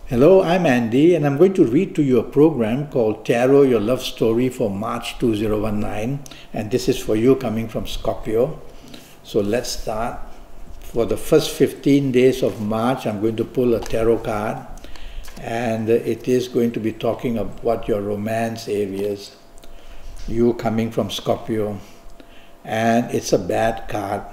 Hello, I'm Andy, and I'm going to read to you a program called Tarot Your Love Story for March 2019, and this is for you coming from Scorpio. So let's start. For the first 15 days of March, I'm going to pull a tarot card, and it is going to be talking about your romance areas, you coming from Scorpio, and it's a bad card.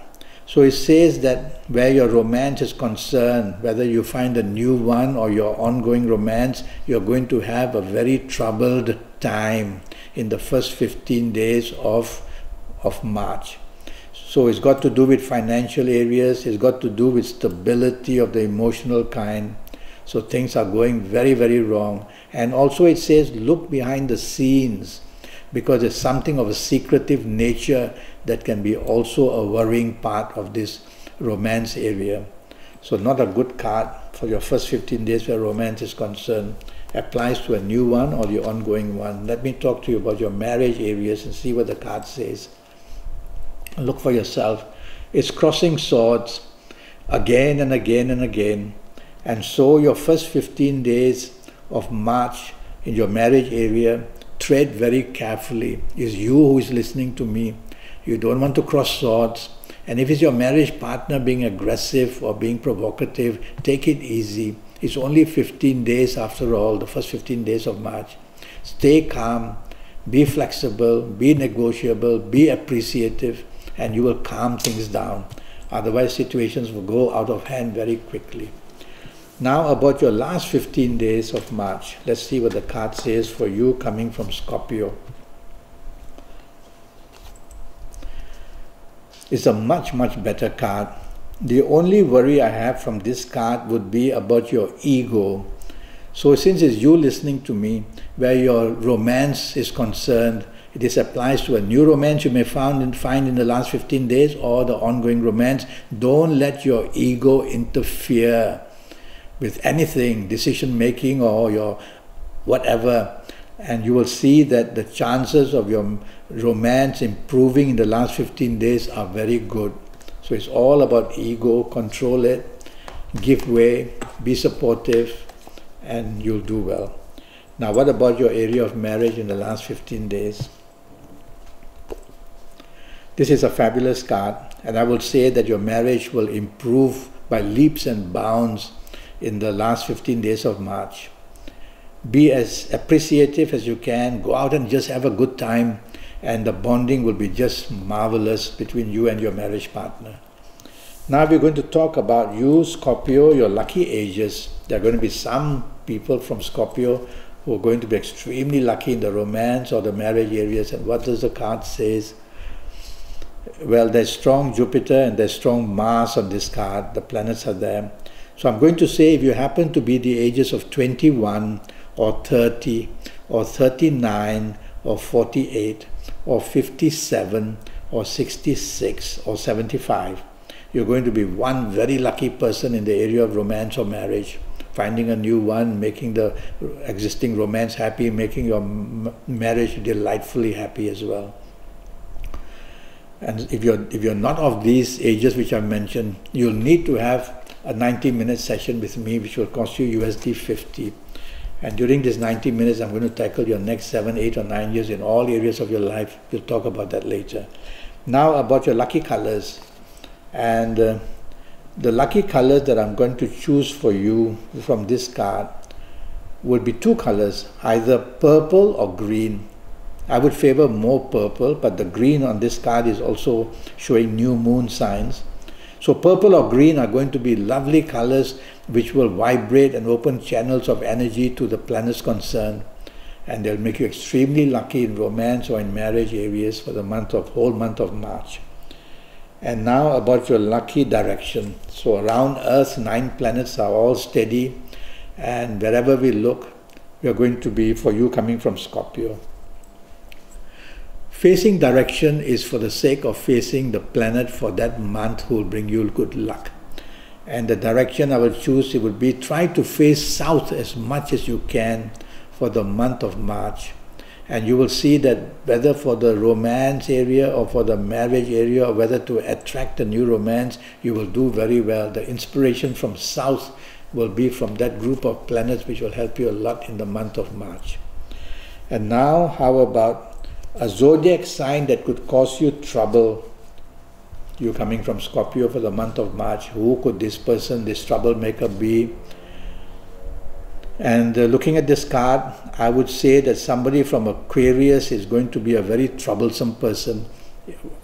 So it says that where your romance is concerned, whether you find a new one or your ongoing romance, you're going to have a very troubled time in the first 15 days of March. So it's got to do with financial areas, it's got to do with stability of the emotional kind. So things are going very, very wrong. And also it says look behind the scenes, because it's something of a secretive nature that can be also a worrying part of this romance area. So not a good card for your first 15 days where romance is concerned. Applies to a new one or the ongoing one. Let me talk to you about your marriage areas and see what the card says. Look for yourself. It's crossing swords again and again and again. And so your first 15 days of March in your marriage area, tread very carefully. It's you who is listening to me. You don't want to cross swords. And if it's your marriage partner being aggressive or being provocative, take it easy. It's only 15 days after all, the first 15 days of March. Stay calm, be flexible, be negotiable, be appreciative, and you will calm things down. Otherwise, situations will go out of hand very quickly. Now about your last 15 days of March. Let's see what the card says for you coming from Scorpio. It's a much, much better card. The only worry I have from this card would be about your ego. So since it's you listening to me, where your romance is concerned, this applies to a new romance you may find in the last 15 days or the ongoing romance. Don't let your ego interfere with anything, decision making or your whatever, and you will see that the chances of your romance improving in the last 15 days are very good. So it's all about ego. Control it, give way, be supportive, and you'll do well. Now what about your area of marriage in the last 15 days? This is a fabulous card, and I will say that your marriage will improve by leaps and bounds in the last 15 days of March. Be as appreciative as you can. Go out and just have a good time, and the bonding will be just marvelous between you and your marriage partner. Now we're going to talk about you, Scorpio, your lucky ages. There are going to be some people from Scorpio who are going to be extremely lucky in the romance or the marriage areas. And what does the card say? Well, there's strong Jupiter and there's strong Mars on this card. The planets are there. So I'm going to say if you happen to be the ages of 21 or 30 or 39 or 48 or 57 or 66 or 75, you're going to be one very lucky person in the area of romance or marriage, finding a new one, making the existing romance happy, making your marriage delightfully happy as well. And if you're not of these ages which I've mentioned, you'll need to have a 90-minute session with me, which will cost you USD 50. And during this 90 minutes, I'm going to tackle your next 7, 8 or 9 years in all areas of your life. We'll talk about that later. Now about your lucky colors. And the lucky colors that I'm going to choose for you from this card would be two colors, either purple or green. I would favor more purple, but the green on this card is also showing new moon signs. So purple or green are going to be lovely colors which will vibrate and open channels of energy to the planets concerned, and they'll make you extremely lucky in romance or in marriage areas for the whole month of March. And now about your lucky direction. So around Earth, 9 planets are all steady, and wherever we look, we are going to be for you coming from Scorpio. Facing direction is for the sake of facing the planet for that month who will bring you good luck. And the direction I will choose, it would be try to face south as much as you can for the month of March. And you will see that whether for the romance area or for the marriage area or whether to attract a new romance, you will do very well. The inspiration from south will be from that group of planets, which will help you a lot in the month of March. And now, how about a zodiac sign that could cause you trouble? You coming from Scorpio for the month of March, who could this person, this troublemaker be? And looking at this card, I would say that somebody from Aquarius is going to be a very troublesome person.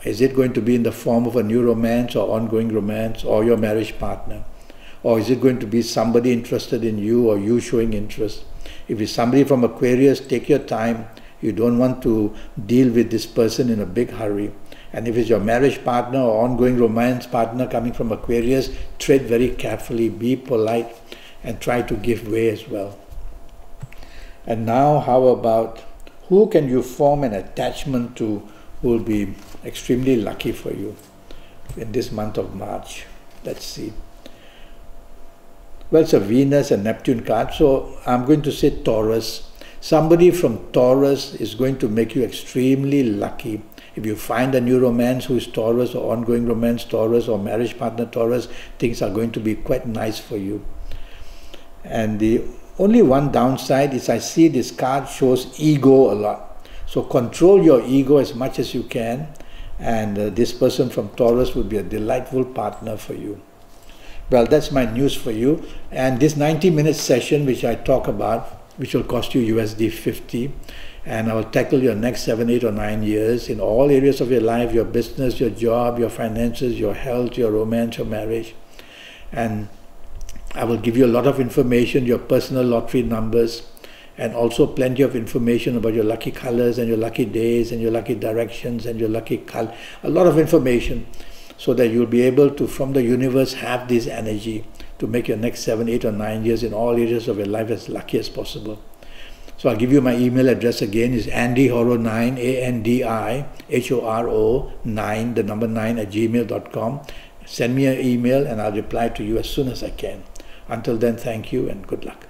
Is it going to be in the form of a new romance or ongoing romance, or your marriage partner? Or is it going to be somebody interested in you or you showing interest? If it's somebody from Aquarius, take your time. You don't want to deal with this person in a big hurry. And if it's your marriage partner or ongoing romance partner coming from Aquarius, tread very carefully, be polite, and try to give way as well. And now, how about who can you form an attachment to who will be extremely lucky for you in this month of March? Let's see. Well, it's a Venus and Neptune card, so I'm going to say Taurus. Somebody from Taurus is going to make you extremely lucky. If you find a new romance who is Taurus, or ongoing romance Taurus, or marriage partner Taurus, things are going to be quite nice for you. And the only one downside is I see this card shows ego a lot. So control your ego as much as you can, and this person from Taurus will be a delightful partner for you. Well, that's my news for you. And this 90-minute session which I talk about, which will cost you USD 50, and I will tackle your next 7, 8 or 9 years in all areas of your life, your business, your job, your finances, your health, your romance, your marriage. And I will give you a lot of information, your personal lottery numbers, and also plenty of information about your lucky colors and your lucky days and your lucky directions and your lucky color. A lot of information, so that you'll be able to, from the universe, have this energy to make your next 7, 8 or 9 years in all areas of your life as lucky as possible. So I'll give you my email address again. It's AndyHoro9, ANDIHORO9, the number 9 @gmail.com. Send me an email and I'll reply to you as soon as I can. Until then, thank you and good luck.